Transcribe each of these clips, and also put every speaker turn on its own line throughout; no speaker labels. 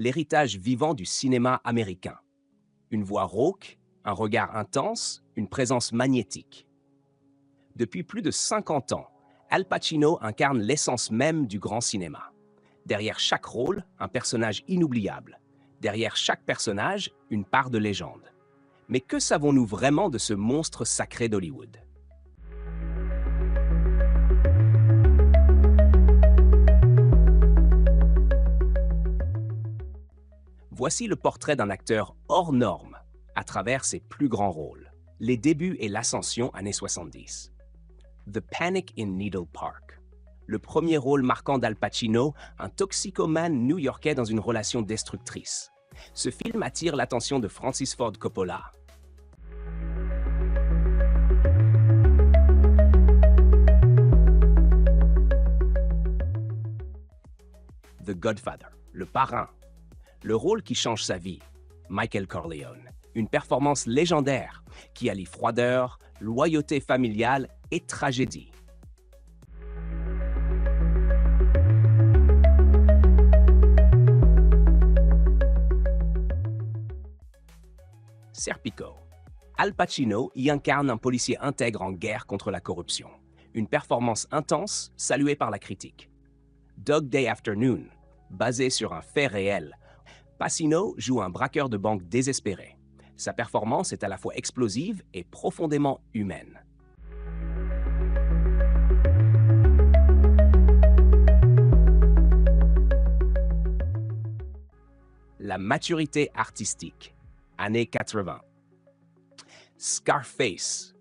l'héritage vivant du cinéma américain. Une voix rauque, un regard intense, une présence magnétique. Depuis plus de 50 ans, Al Pacino incarne l'essence même du grand cinéma. Derrière chaque rôle, un personnage inoubliable. Derrière chaque personnage, une part de légende. Mais que savons-nous vraiment de ce monstre sacré d'Hollywood? Voici le portrait d'un acteur hors norme à travers ses plus grands rôles. Les débuts et l'ascension années 70. The Panic in Needle Park. Le premier rôle marquant d'Al Pacino, un toxicomane new-yorkais dans une relation destructrice. Ce film attire l'attention de Francis Ford Coppola. The Godfather, le parrain. Le rôle qui change sa vie, Michael Corleone. Une performance légendaire qui allie froideur, loyauté familiale et tragédie. Serpico. Al Pacino y incarne un policier intègre en guerre contre la corruption. Une performance intense, saluée par la critique. Dog Day Afternoon, basé sur un fait réel. Pacino joue un braqueur de banque désespéré. Sa performance est à la fois explosive et profondément humaine. La maturité artistique, années 80. Scarface,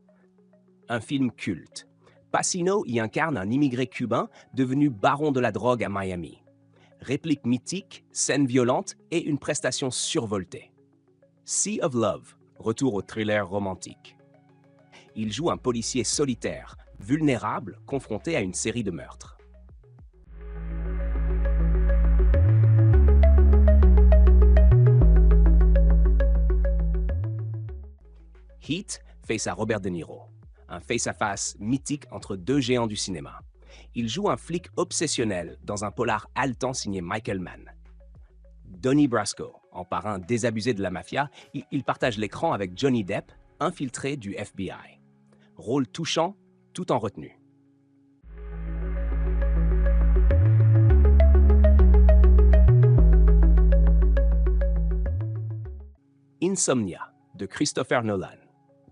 un film culte. Pacino y incarne un immigré cubain devenu baron de la drogue à Miami. Réplique mythique, scènes violentes et une prestation survoltée. Sea of Love, retour au thriller romantique. Il joue un policier solitaire, vulnérable, confronté à une série de meurtres. Heat face à Robert De Niro, un face-à-face mythique entre deux géants du cinéma. Il joue un flic obsessionnel dans un polar haletant signé Michael Mann. Donnie Brasco, en parrain désabusé de la mafia, il partage l'écran avec Johnny Depp, infiltré du FBI. Rôle touchant, tout en retenue. Insomnia, de Christopher Nolan.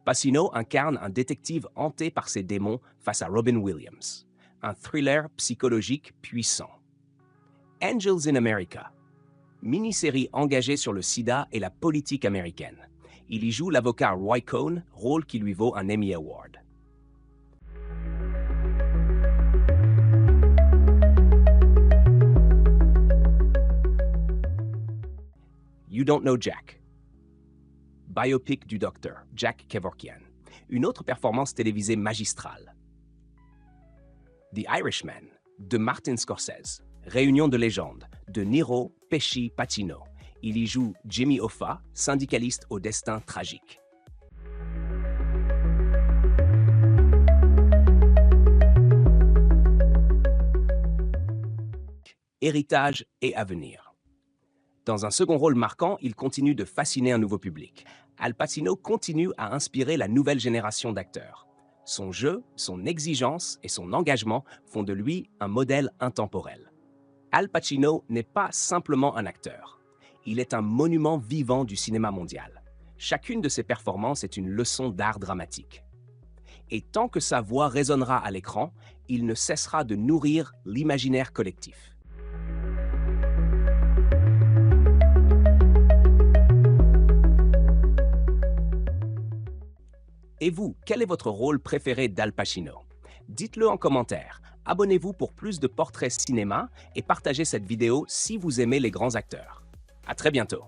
Pacino incarne un détective hanté par ses démons face à Robin Williams. Un thriller psychologique puissant. Angels in America, mini-série engagée sur le sida et la politique américaine. Il y joue l'avocat Roy Cohn, rôle qui lui vaut un Emmy Award. You Don't Know Jack. Biopic du docteur Jack Kevorkian. Une autre performance télévisée magistrale. The Irishman, de Martin Scorsese. Réunion de légendes, de Niro, Pesci, Pacino. Il y joue Jimmy Hoffa, syndicaliste au destin tragique. Héritage et avenir. Dans un second rôle marquant, il continue de fasciner un nouveau public. Al Pacino continue à inspirer la nouvelle génération d'acteurs. Son jeu, son exigence et son engagement font de lui un modèle intemporel. Al Pacino n'est pas simplement un acteur. Il est un monument vivant du cinéma mondial. Chacune de ses performances est une leçon d'art dramatique. Et tant que sa voix résonnera à l'écran, il ne cessera de nourrir l'imaginaire collectif. Et vous, quel est votre rôle préféré d'Al Pacino? Dites-le en commentaire. Abonnez-vous pour plus de portraits cinéma et partagez cette vidéo si vous aimez les grands acteurs. À très bientôt.